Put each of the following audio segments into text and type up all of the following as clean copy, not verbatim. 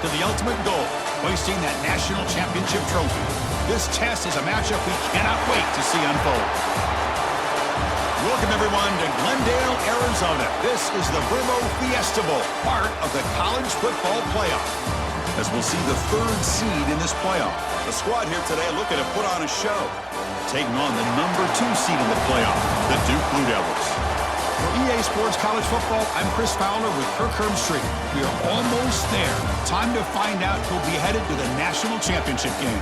to the ultimate goal, hoisting that national championship trophy. This test is a matchup we cannot wait to see unfold. Welcome, everyone, to Glendale, Arizona. This is the Brimo Fiesta Bowl, part of the college football playoff, as we'll see the third seed in this playoff. The squad here today looking to put on a show, taking on the number 2 seed in the playoff, the Duke Blue Devils. For EA Sports College Football, I'm Chris Fowler with Kirk Herbstreit. We are almost there. Time to find out who'll be headed to the national championship game.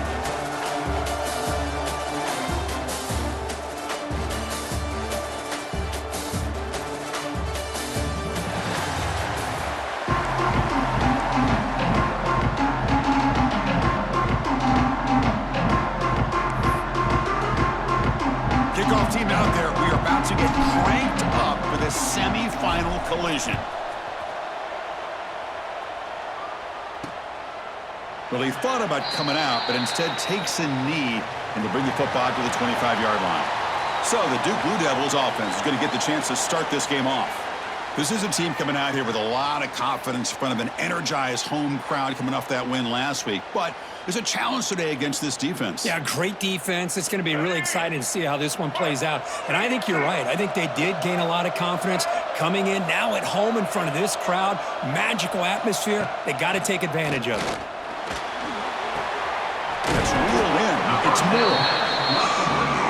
Kickoff team out there. We are about to get cranked up for the semi-final collision. Well, he thought about coming out, but instead takes a knee and will bring the football to the 25-yard line. So the Duke Blue Devils offense is going to get the chance to start this game off. This is a team coming out here with a lot of confidence in front of an energized home crowd coming off that win last week. But there's a challenge today against this defense. Yeah, great defense. It's going to be really exciting to see how this one plays out. And I think you're right. I think they did gain a lot of confidence coming in now at home in front of this crowd. Magical atmosphere. They got to take advantage of it. It's reeled in. It's Moore.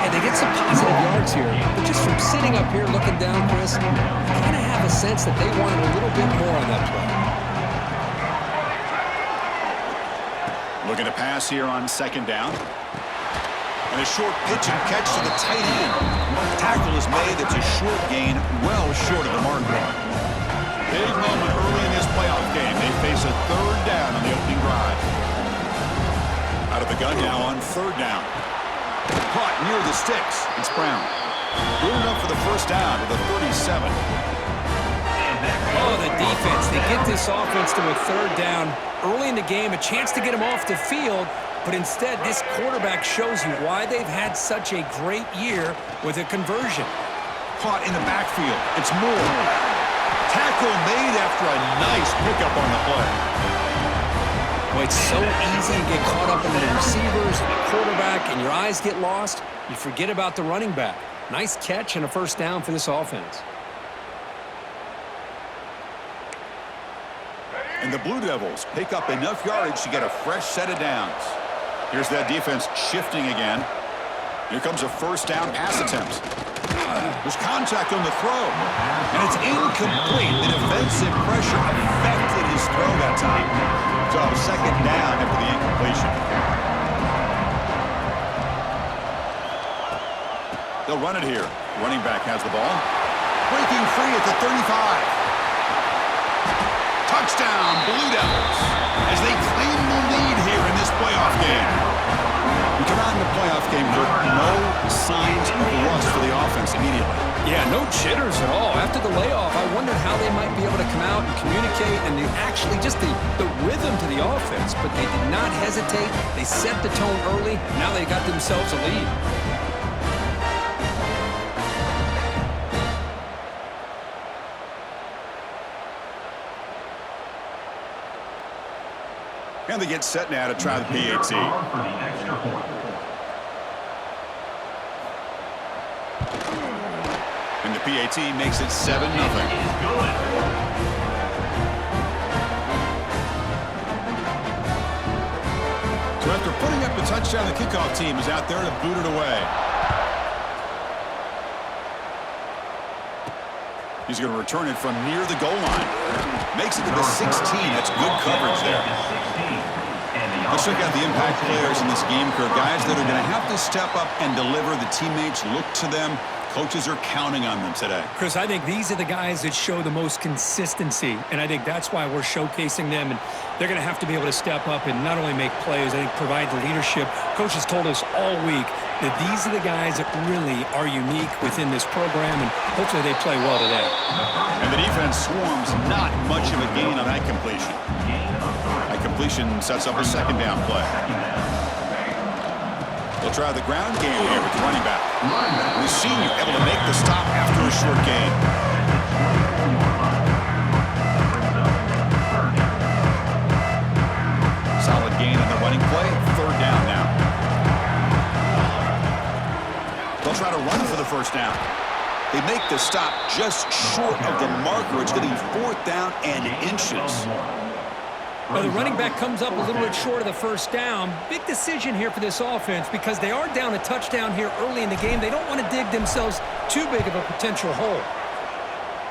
And they get some positive yards here. But just from sitting up here looking down, Chris, you kind of have a sense that they wanted a little bit more on that play. Looking to pass here on second down. And a short pitch and catch to the tight end. Tackle is made. It's a short gain, well short of the mark. Big moment early in this playoff game. They face a third down on the opening drive. Out of the gun now on third down. Caught near the sticks. It's Brown. Good enough for the first down to the 37. Oh, the defense. They get this offense to a third down early in the game, a chance to get them off the field, but instead this quarterback shows you why they've had such a great year with a conversion. Caught in the backfield. It's Moore. Tackle made after a nice pickup on the play. Well, it's so easy to get caught up in the receivers and the quarterback, and your eyes get lost. You forget about the running back. Nice catch and a first down for this offense. And the Blue Devils pick up enough yardage to get a fresh set of downs. Here's that defense shifting again. Here comes a first down pass attempt. There's contact on the throw. And it's incomplete. The defensive pressure affected his throw that time. So second down after the incompletion. They'll run it here. Running back has the ball. Breaking free at the 35. Touchdown, Blue Devils, as they claim the lead here in this playoff game. We come out in the playoff game with no signs of rust for the offense immediately. Yeah, no jitters at all. After the layoff, I wondered how they might be able to come out and communicate and actually just the rhythm to the offense. But they did not hesitate. They set the tone early. Now they got themselves a lead. And they get set now to try the PAT. And the PAT makes it 7-0. So after putting up the touchdown, the kickoff team is out there to boot it away. He's going to return it from near the goal line. Makes it to the 16. That's good coverage there. Let's check out the impact players in this game, Kirk. Guys that are going to have to step up and deliver. The teammates look to them. Coaches are counting on them today. Chris, I think these are the guys that show the most consistency, and I think that's why we're showcasing them, and they're going to have to be able to step up and not only make plays, I think provide the leadership. Coach has told us all week that these are the guys that really are unique within this program, and hopefully they play well today. And the defense swarms not much of a gain on that completion. That completion sets up a second down play. They'll try the ground game here with the running back. We've seen you able to make the stop after a short gain. running play, third down now. They'll try to run for the first down. They make the stop just short of the marker. It's going to be fourth down and inches. Well, the running back comes up a little bit short of the first down. Big decision here for this offense because they are down a touchdown here early in the game. They don't want to dig themselves too big of a potential hole.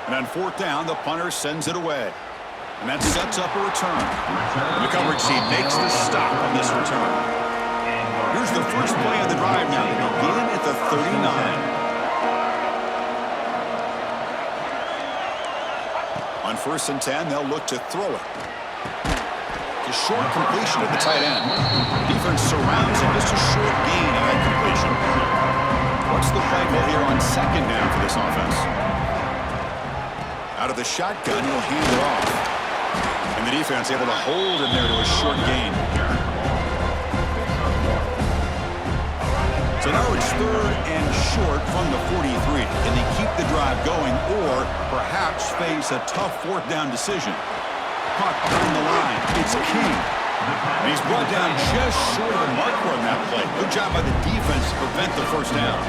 And on fourth down, the punter sends it away. And that sets up a return. And the coverage team makes the stop on this return. Here's the first play of the drive now. They begin at the 39. On 1st and 10, they'll look to throw it. A short completion at the tight end. Defense surrounds him. Just a short gain on that completion. What's the play call here on second down for this offense? Out of the shotgun, he'll hand it off. And the defense able to hold him there to a short gain. So now it's third and short from the 43. Can they keep the drive going or perhaps face a tough fourth down decision? Caught behind the line. It's King. And he's brought down just short of the marker on that play. Good job by the defense to prevent the first down.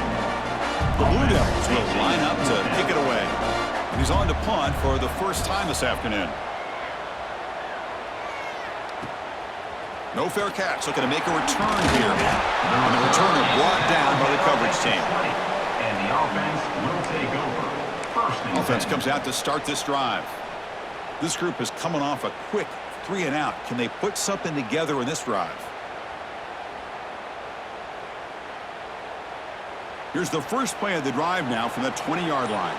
The Blue Devils will line up to kick it away. And he's on to punt for the first time this afternoon. No fair catch. Looking to make a return here. And the returner brought down by the coverage team. And the offense will take over. Offense comes out to start this drive. This group is coming off a quick 3-and-out. Can they put something together in this drive? Here's the first play of the drive now from the 20-yard line.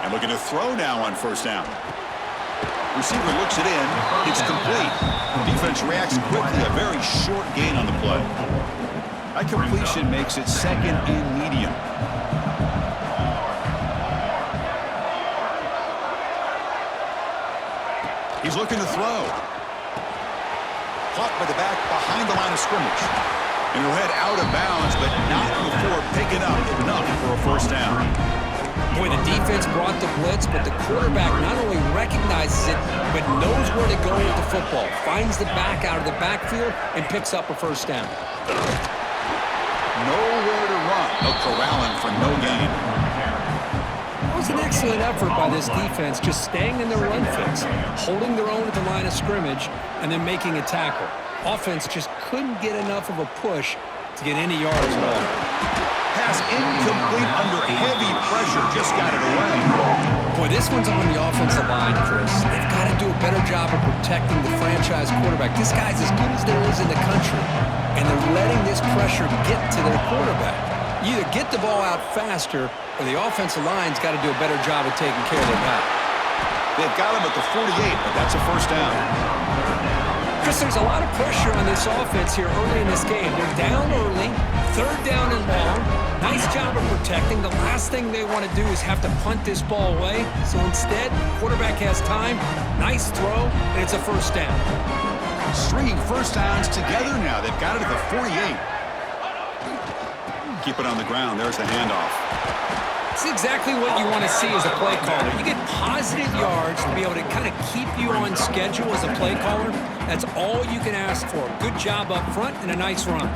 And looking to throw now on first down. Receiver looks it in. It's complete. Defense reacts quickly. A very short gain on the play. That completion makes it second and medium. He's looking to throw. Caught by the back behind the line of scrimmage. And he'll head out of bounds, but not before picking up enough for a first down. Boy, the defense brought the blitz, but the quarterback not only recognizes it, but knows where to go with the football. Finds the back out of the backfield and picks up a first down. Nowhere to run. They'll corral him for no gain. It was an excellent effort by this defense, just staying in their run fix, holding their own at the line of scrimmage, and then making a tackle. Offense just couldn't get enough of a push to get any yards at all. Pass incomplete under heavy pressure. Just got it away. Boy, this one's on the offensive line, Chris. They've got to do a better job of protecting the franchise quarterback. This guy's as good as there is in the country, and they're letting this pressure get to their quarterback. You either get the ball out faster, or the offensive line's got to do a better job of taking care of their guy. They've got him at the 48, but that's a first down. Chris, there's a lot of pressure on this offense here early in this game. They're down early, third down and long. Nice job of protecting. The last thing they want to do is have to punt this ball away. So instead, quarterback has time, nice throw, and it's a first down. Stringing first downs together now. They've got it at the 48. Keep it on the ground. There's the handoff. It's exactly what you want to see as a play caller. You get positive yards to be able to kind of keep you on schedule as a play caller. That's all you can ask for. Good job up front and a nice run.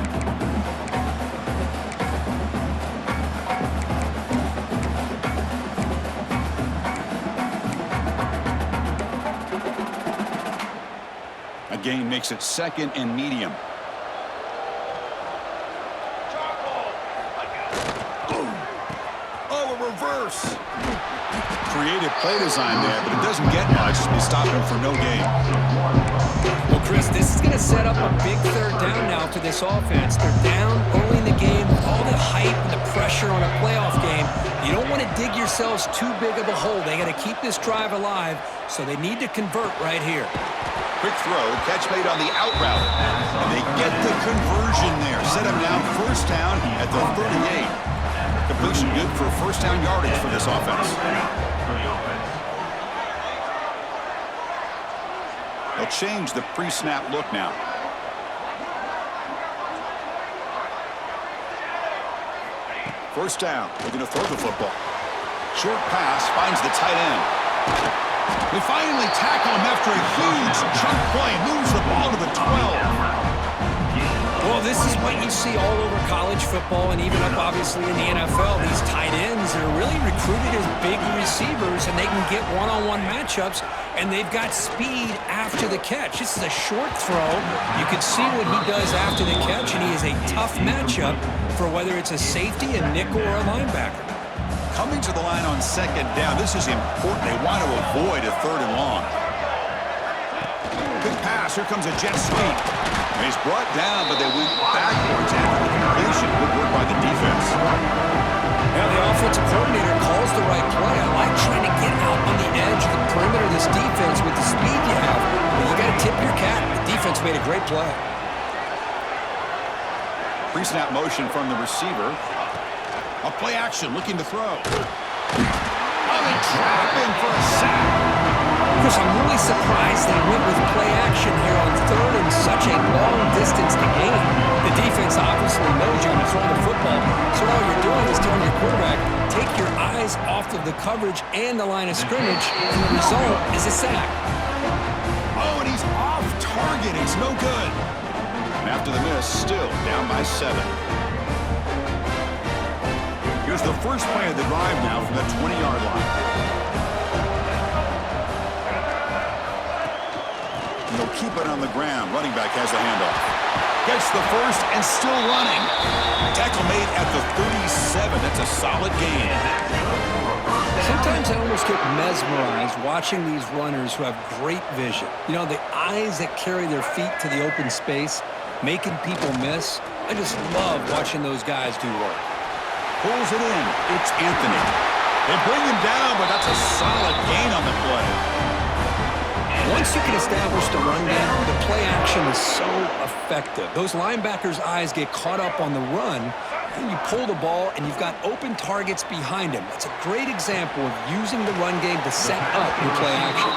A gain makes it second and medium. Reverse. Creative play design there, but it doesn't get much. They stop him for no gain. Well, Chris, this is going to set up a big third down now for this offense. They're down early in the game with all the hype and the pressure on a playoff game. You don't want to dig yourselves too big of a hole. They got to keep this drive alive, so they need to convert right here. Quick throw, catch made on the out route. And they get the conversion there. Set him down first down at the 38. Completion good for first down yardage for this offense. They'll change the pre-snap look now. First down, looking to throw the football. Short pass finds the tight end. They finally tackle him after a huge chunk play. Moves the ball to the 12. Well, this is what you see all over college football and even up, obviously, in the NFL. These tight ends are really recruited as big receivers, and they can get one-on-one matchups, and they've got speed after the catch. This is a short throw. You can see what he does after the catch, and he is a tough matchup for whether it's a safety, a nickel, or a linebacker. Coming to the line on second down, this is important. They want to avoid a third and long. Big pass. Here comes a jet sweep. And he's brought down, but they went backwards after the completion. Good work by the defense. Now the offensive coordinator calls the right play. I like trying to get out on the edge of the perimeter of this defense with the speed you have. But you got to tip your cap. The defense made a great play. Pre-snap motion from the receiver. A play action, looking to throw. Oh, they trap him for a sack. Chris, I'm really surprised they went with play action here on third and such a long distance to gain. The defense obviously knows you're going to throw the football, so all you're doing is telling your quarterback, take your eyes off of the coverage and the line of scrimmage, and the result is a sack. Oh, and he's off target. It's no good. And after the miss, still down by 7. Here's the first play of the drive now from the 20-yard line. And they'll keep it on the ground. Running back has the handoff. Gets the first and still running. Tackle made at the 37. That's a solid gain. Sometimes I almost get mesmerized watching these runners who have great vision. You know, the eyes that carry their feet to the open space, making people miss. I just love watching those guys do work. Pulls it in. It's Anthony. They bring him down, but that's a solid gain on the play. Once you can establish the run game, the play action is so effective. Those linebackers' eyes get caught up on the run, and you pull the ball, and you've got open targets behind him. That's a great example of using the run game to set up your play action.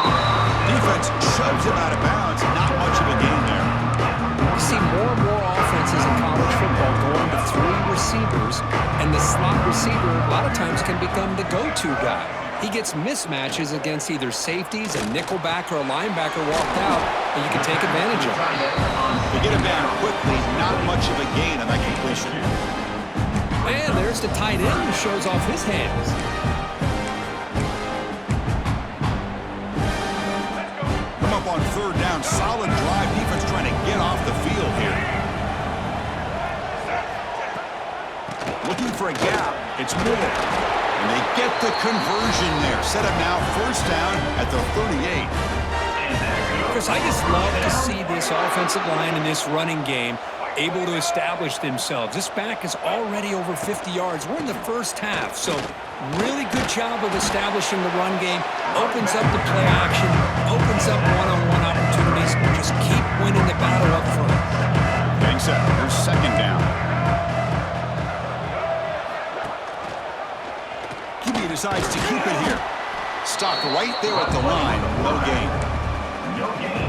Defense shoves him out of bounds. Not much of a gain there. You see more and more offenses in college football going to 3 receivers, and the slot receiver a lot of times can become the go-to guy. He gets mismatches against either safeties, a nickelback, or a linebacker walked out, and you can take advantage of it. They get him down quickly. Not much of a gain on that completion. And there's the tight end who shows off his hands. Come up on third down. Solid drive. Defense trying to get off the field here. Looking for a gap. It's Moore. And they get the conversion there. Set up now first down at the 38. Chris, I just love to see this offensive line and this running game able to establish themselves. This back is already over 50 yards. We're in the first half, so really good job of establishing the run game. Opens up the play action, opens up one-on-one opportunities. Just keep winning the battle up front. Getting set. Here's second down. QB decides to keep it here. Stopped right there at the line. No gain.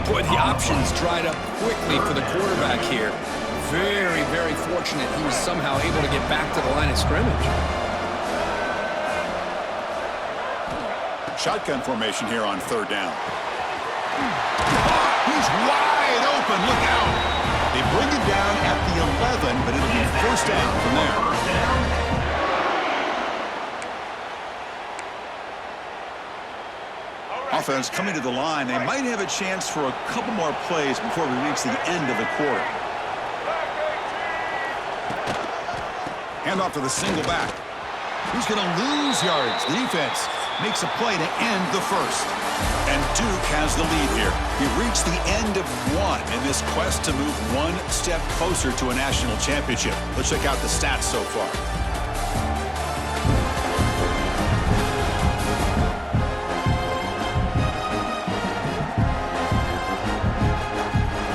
Boy, the options dried up quickly for the quarterback here. Very, very fortunate he was somehow able to get back to the line of scrimmage. Shotgun formation here on third down. He's wide open. Look out. They bring him down at the 11, but it'll be first down from there. Offense coming to the line. They might have a chance for a couple more plays before we reach the end of the quarter. Hand off to the single back. Who's going to lose yards? The defense makes a play to end the first. And Duke has the lead here. We've reached the end of one in this quest to move one step closer to a national championship. Let's check out the stats so far.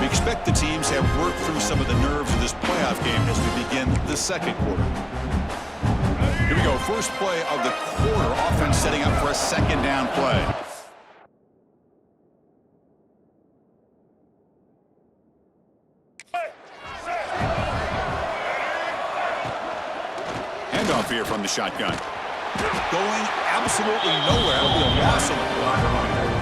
We expect the teams have worked through some of the nerves of this playoff game as we begin the second quarter. Here we go, first play of the quarter. Offense setting up for a second down play. Handoff here from the shotgun. Going absolutely nowhere. That'll be a loss on the play.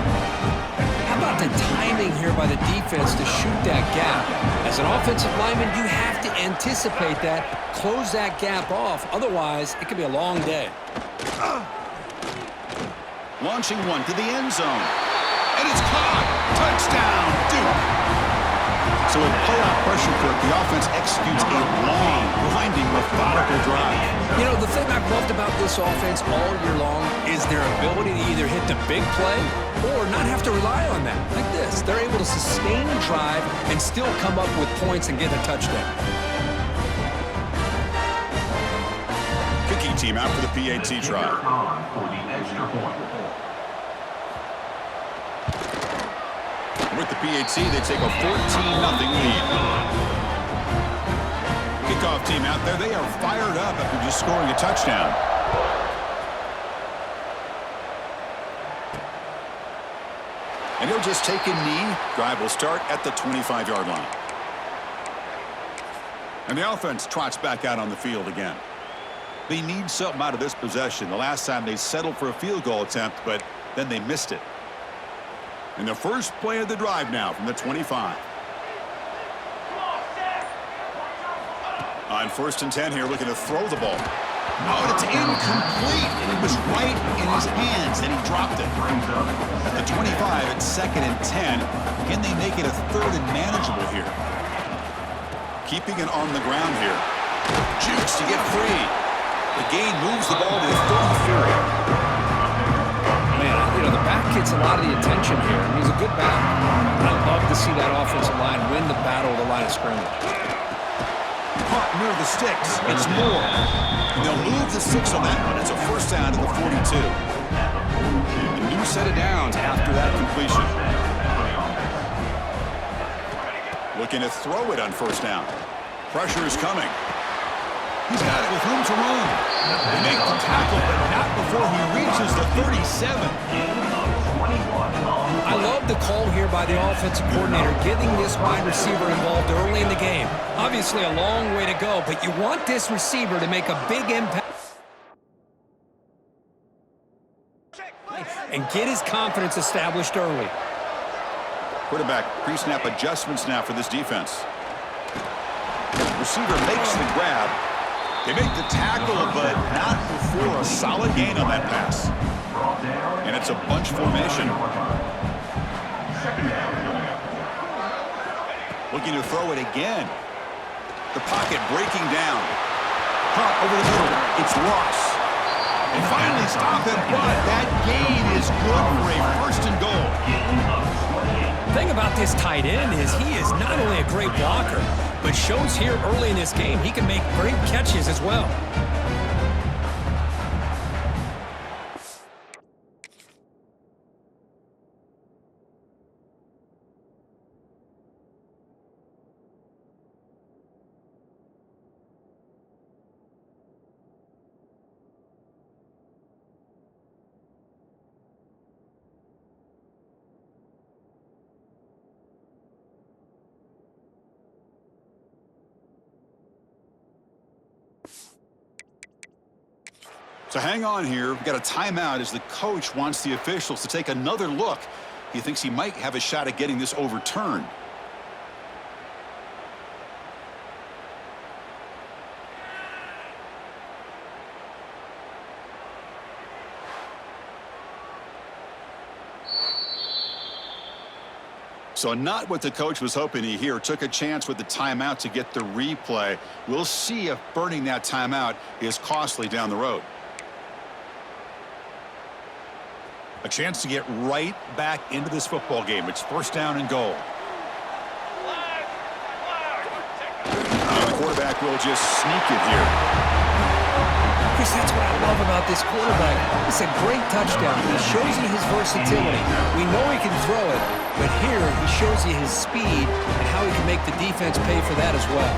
by the defense to shoot that gap. As an offensive lineman, you have to anticipate that, close that gap off. Otherwise, it could be a long day. Launching one to the end zone. And it's caught. Touchdown, Duke. So with pull-out pressure work, the offense executes a long, grinding, methodical drive. You know, the thing I've loved about this offense all year long is their ability to either hit the big play or not have to rely on that. Like this, they're able to sustain a drive and still come up with points and get a touchdown. Kicking team out for the PAT try. For the extra point. With the PAT, they take a 14-0 lead. Kickoff team out there, they are fired up after just scoring a touchdown. And he'll just take a knee. Drive will start at the 25-yard line. And the offense trots back out on the field again. They need something out of this possession. The last time they settled for a field goal attempt, but then they missed it. And the first play of the drive now from the 25. On 1st and 10 here, looking to throw the ball. Oh, it's incomplete. It was right in his hands, and he dropped it. At the 25, it's 2nd and 10. Can they make it a 3rd and manageable here? Keeping it on the ground here. Jukes to get free. The gain moves the ball to the 33. You know, the back gets a lot of the attention here, and he's a good back. I'd love to see that offensive line win the battle of the line of scrimmage. Caught near the sticks. It's Moore. And they'll move the 6 on that one. It's a 1st down to the 42. A new set of downs after that completion. Looking to throw it on 1st down. Pressure is coming. He's got it with room to run. They make the tackle, but not before he reaches the 37. I love the call here by the offensive coordinator, getting this wide receiver involved early in the game. Obviously a long way to go, but you want this receiver to make a big impact and get his confidence established early. Quarterback pre-snap adjustments now for this defense. Receiver makes the grab. They make the tackle, but not before a solid gain on that pass. And it's a bunch formation. Looking to throw it again. The pocket breaking down. Caught over the middle. It's Ross. And finally stop it, but that gain is good for a 1st and goal. The thing about this tight end is he is not only a great blocker, but shows here early in this game he can make great catches as well. So hang on here. We've got a timeout as the coach wants the officials to take another look. He thinks he might have a shot at getting this overturned. So not what the coach was hoping to hear. Took a chance with the timeout to get the replay. We'll see if burning that timeout is costly down the road. A chance to get right back into this football game. It's 1st down and goal. And the quarterback will just sneak it here. Chris, that's what I love about this quarterback. It's a great touchdown. He shows you his versatility. We know he can throw it, but here he shows you his speed and how he can make the defense pay for that as well.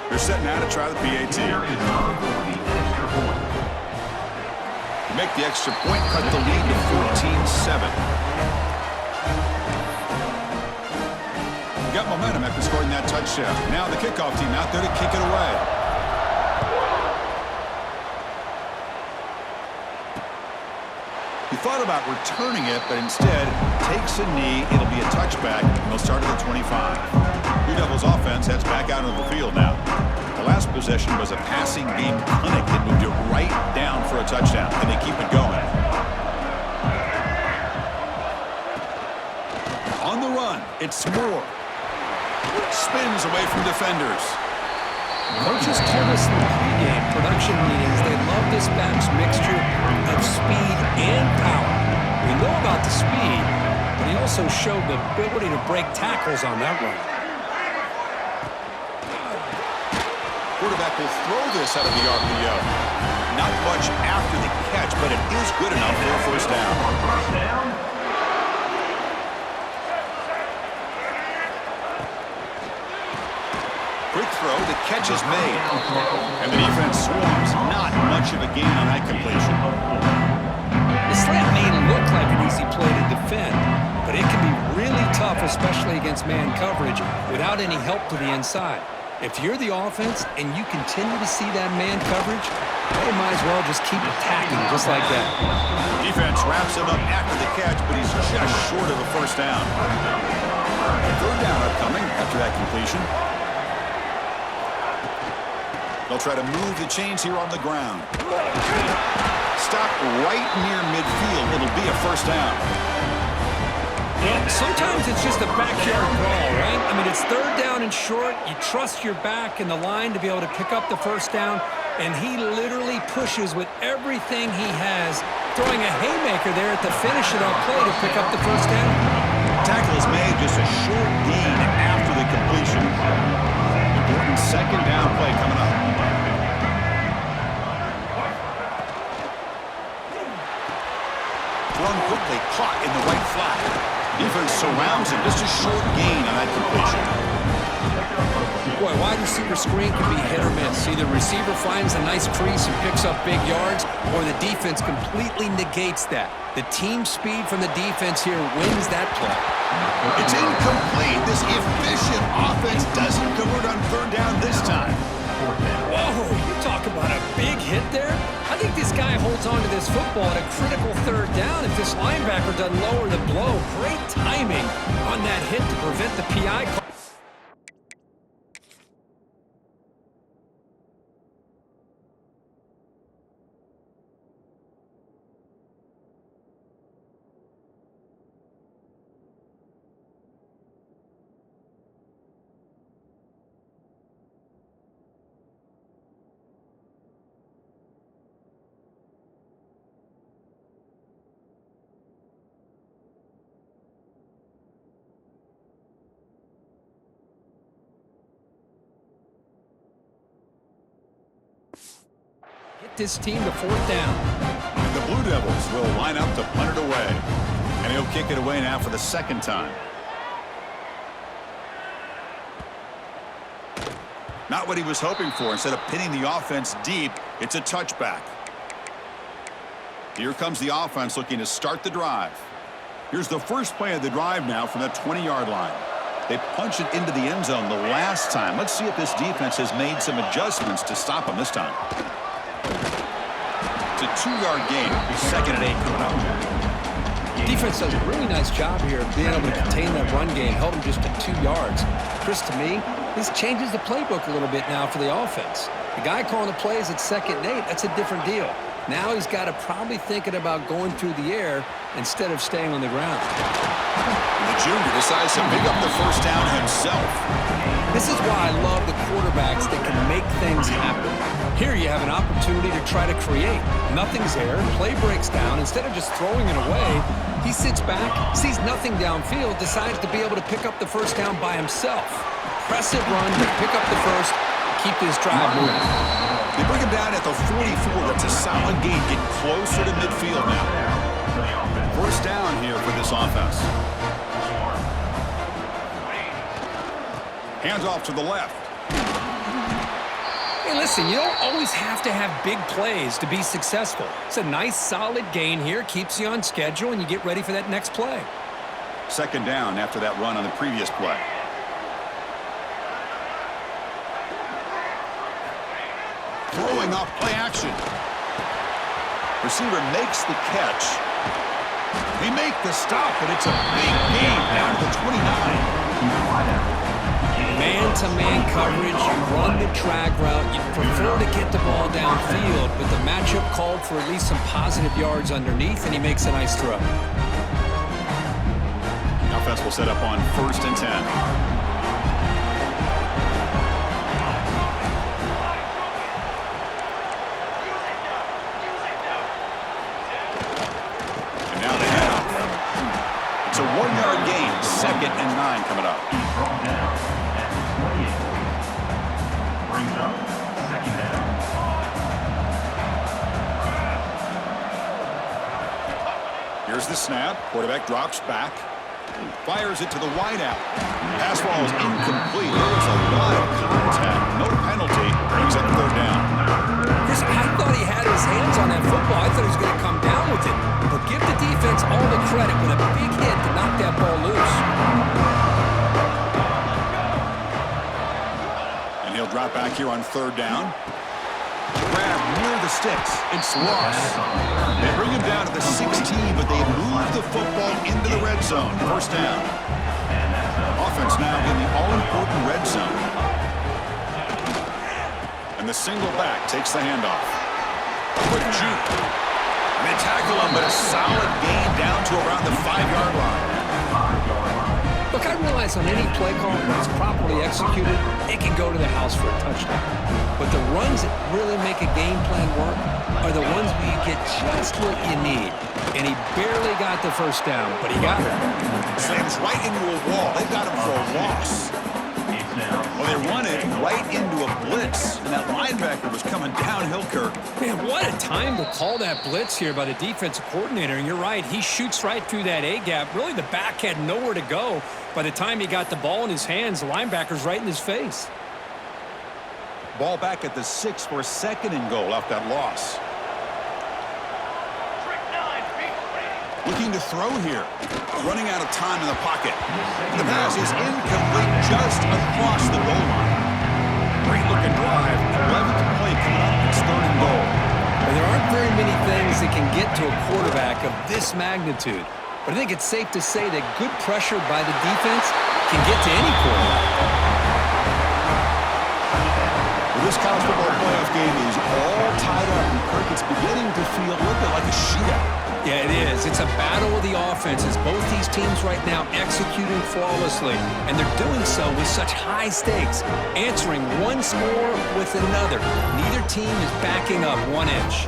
They're setting out to try the PAT. Make the extra point, cut the lead to 14-7. Got momentum after scoring that touchdown. Now the kickoff team out there to kick it away. He thought about returning it, but instead takes a knee. It'll be a touchback, and they'll start at the 25. Blue Devils offense heads back out onto the field now. The last possession was a passing game clinic that moved it right down for a touchdown, and they keep it going. On the run, it's Moore. Spins away from defenders. Coaches told us in the pregame production meetings they love this back's mixture of speed and power. We know about the speed, but he also showed the ability to break tackles on that run. Quarterback will throw this out of the RPO. Not much after the catch, but it is good enough for a first down. First down. Quick throw, the catch is made. And the defense swarms. Not much of a gain on that completion. The slant may look like an easy play to defend, but it can be really tough, especially against man coverage, without any help to the inside. If you're the offense and you continue to see that man coverage, you might as well just keep attacking just like that. Defense wraps him up after the catch, but he's just short of a first down. Third down upcoming after that completion. They'll try to move the chains here on the ground. Stop right near midfield. It'll be a first down. Yeah, sometimes it's just a backyard brawl, right? I mean, it's third down and short. You trust your back and the line to be able to pick up the first down, and he literally pushes with everything he has, throwing a haymaker there at the finish of that play to pick up the first down. Tackle is made, just a short gain after the completion. Important second down play coming up. Thrown quickly, caught in the right flat. Defense surrounds him, just a short gain on that completion. Boy, wide receiver screen can be hit or miss. Either receiver finds a nice crease and picks up big yards, or the defense completely negates that. The team speed from the defense here wins that play. It's incomplete. This efficient offense doesn't convert on third down this time. Whoa, you talk about a big hit there. I think this guy holds on to this football at a critical third down if this linebacker doesn't lower the blow. Great timing on that hit to prevent the PI call. Get this team to fourth down. The Blue Devils will line up to punt it away. And he'll kick it away now for the second time. Not what he was hoping for. Instead of pinning the offense deep, it's a touchback. Here comes the offense looking to start the drive. Here's the first play of the drive now from the 20-yard line. They punched it into the end zone the last time. Let's see if this defense has made some adjustments to stop them this time. It's a 2-yard gain. Second and 8 coming up. Defense does a really nice job here of being able to contain that run game, held him just to 2 yards. Chris, to me, this changes the playbook a little bit now for the offense. The guy calling the plays at 2nd and 8, that's a different deal. Now he's got to probably thinking about going through the air instead of staying on the ground. And the junior decides to pick up the first down himself. This is why I love the quarterbacks that can make things happen. Here you have an opportunity to try to create. Nothing's there. Play breaks down. Instead of just throwing it away, he sits back, sees nothing downfield, decides to be able to pick up the first down by himself. Impressive run to pick up the first, keep this drive moving. They bring him down at the 44. That's a solid gain. Get closer to midfield now. First down here for this offense. Hands off to the left. Hey, listen, you don't always have to have big plays to be successful. It's a nice, solid gain here. Keeps you on schedule, and you get ready for that next play. Second down after that run on the previous play. Throwing off play action. Receiver makes the catch. They make the stop, but it's a big gain down to the 29. Man-to-man coverage, you run the drag route, you prefer to get the ball downfield, but the matchup called for at least some positive yards underneath, and he makes a nice throw. Offense will set up on 1st and 10. And now the handoff. It's a 1-yard gain, 2nd and 9 coming up. Brought down at the 28. Brings up 2nd down. Here's the snap. Quarterback drops back. Fires it to the wideout. Pass ball is incomplete. There was a lot of contact. No penalty. Brings up 3rd down. I thought he had his hands on that football. I thought he was going to come down with it. But give the defense all the credit with a big hit to knock that ball loose. And he'll drop back here on 3rd down. Grab near the sticks. It's lost. They bring him down to the 16, but they move the football into the red zone. 1st down. Offense now in the all-important red zone. And the single back takes the handoff. Quick juke. And they tackle him, but a solid gain down to around the 5-yard line. Look, I realize on any play call, when it's properly executed, it can go to the house for a touchdown. But the runs that really make a game plan work are the ones where you get just what you need. And he barely got the 1st down, but he got it. Slams right into a wall. They got him for a loss. Well, they run it right into a blitz, and that linebacker was coming downhill, Kirk. Man, what a time to call that blitz here by the defensive coordinator. And you're right, he shoots right through that A-gap. Really, the back had nowhere to go. By the time he got the ball in his hands, the linebacker's right in his face. Ball back at the 6 for 2nd and goal off that loss. Looking to throw here. Running out of time in the pocket. The pass is incomplete just across the goal line. Great looking drive. 11th play coming up. It's 3rd and goal. And there aren't very many things that can get to a quarterback of this magnitude. But I think it's safe to say that good pressure by the defense can get to any quarterback. Well, this college football playoff game is all tied up. And Kirk, it's beginning to feel a little bit like a shootout. Yeah, it is. It's a battle of the offenses. Both these teams right now executing flawlessly, and they're doing so with such high stakes, answering one score with another. Neither team is backing up 1 inch.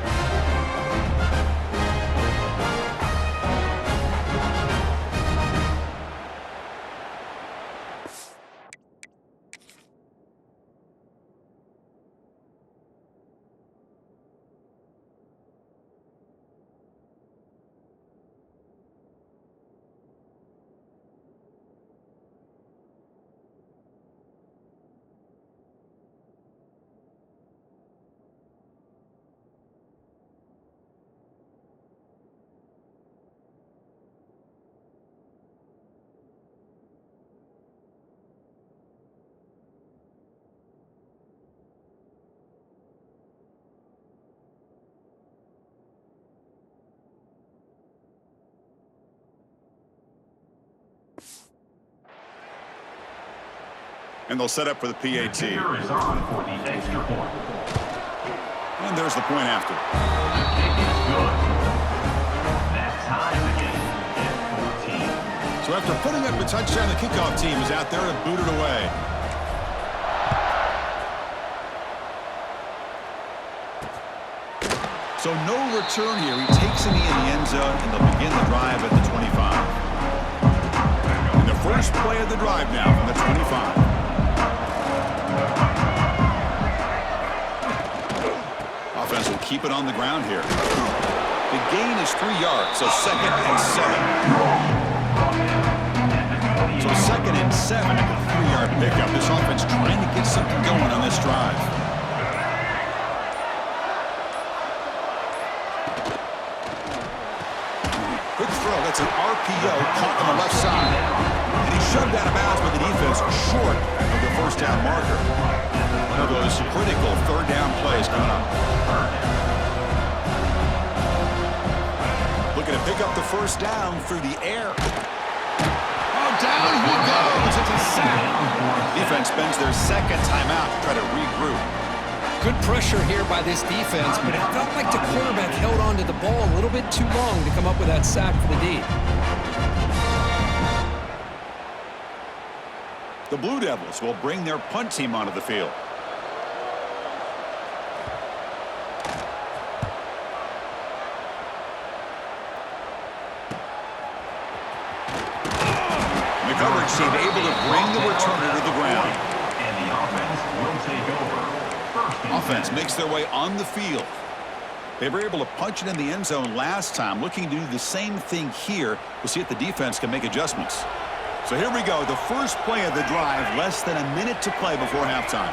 And they'll set up for the PAT. Kicker is on for the extra point. And there's the point after. The kick is good. That ties the game at 14. So after putting up a touchdown, the kickoff team is out there to boot it away. So no return here. He takes a knee in the end zone, and they'll begin the drive at the 25. And the first play of the drive now from the 25. Offense will keep it on the ground here. The gain is 3 yards, so 2nd and 7. So 2nd and 7 at the 3-yard pickup. This offense trying to get something going on this drive. Quick throw. That's an RPO caught on the left side. And he shoved out of bounds by the defense short of the 1st down marker. One of those critical 3rd down plays coming up. Looking Looking to pick up the first down through the air. Oh, down he goes. It's a sack. Defense spends their second timeout to try to regroup. Good pressure here by this defense, but it felt like the quarterback held on to the ball a little bit too long to come up with that sack for the D. The Blue Devils will bring their punt team onto the field. The coverage team able to bring the returner to the ground. And the offense will take over. First and Offense 10. makes their way on the field. They were able to punch it in the end zone last time, looking to do the same thing here. We'll see if the defense can make adjustments. So here we go, the first play of the drive, less than a minute to play before halftime.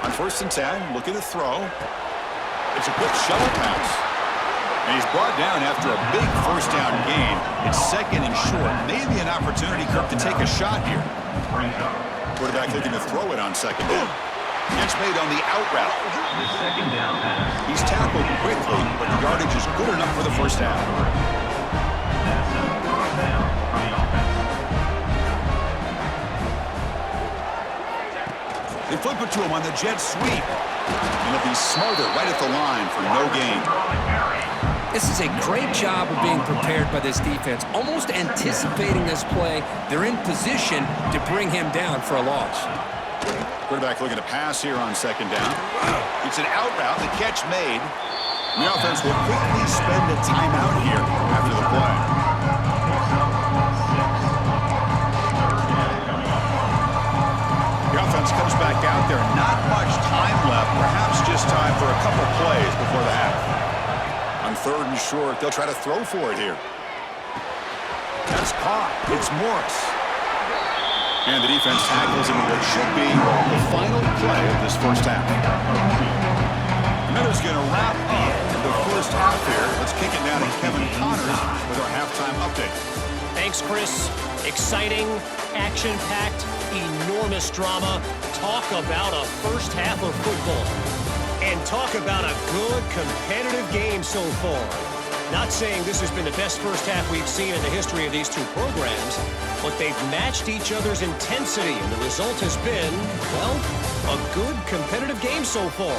On 1st and 10, looking to throw. It's a quick shovel pass. And he's brought down after a big first down gain. It's second and short. Maybe an opportunity, Kirk, to take a shot here. Quarterback looking to throw it on second down. Catch made on the out route. The second down pass. He's tackled quickly, but the yardage is good enough for the first down. That's a first down for the offense. They flip it to him on the jet sweep. And he'll be smarter right at the line for no gain. This is a great job of being prepared by this defense, almost anticipating this play. They're in position to bring him down for a loss. Quarterback looking to pass here on second down. It's an out route, the catch made. The offense will quickly spend a timeout here after the play. The offense comes back out there. Not much time left, perhaps just time for a couple plays before the half. On 3rd and short, they'll try to throw for it here. That's caught. It's Morris. And the defense tackles him in what should be the final play of this first half. And that is going to wrap up the first half here. Let's kick it down to Kevin Connors with our halftime update. Thanks, Chris. Exciting, action-packed, enormous drama. Talk about a first half of football. And talk about a good, competitive game so far. Not saying this has been the best first half we've seen in the history of these two programs, but they've matched each other's intensity, and the result has been, well, a good, competitive game so far.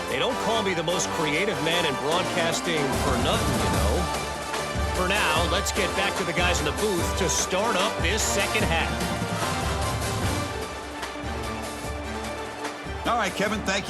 They don't call me the most creative man in broadcasting for nothing, you know. For now, let's get back to the guys in the booth to start up this second half. All right, Kevin, thank you.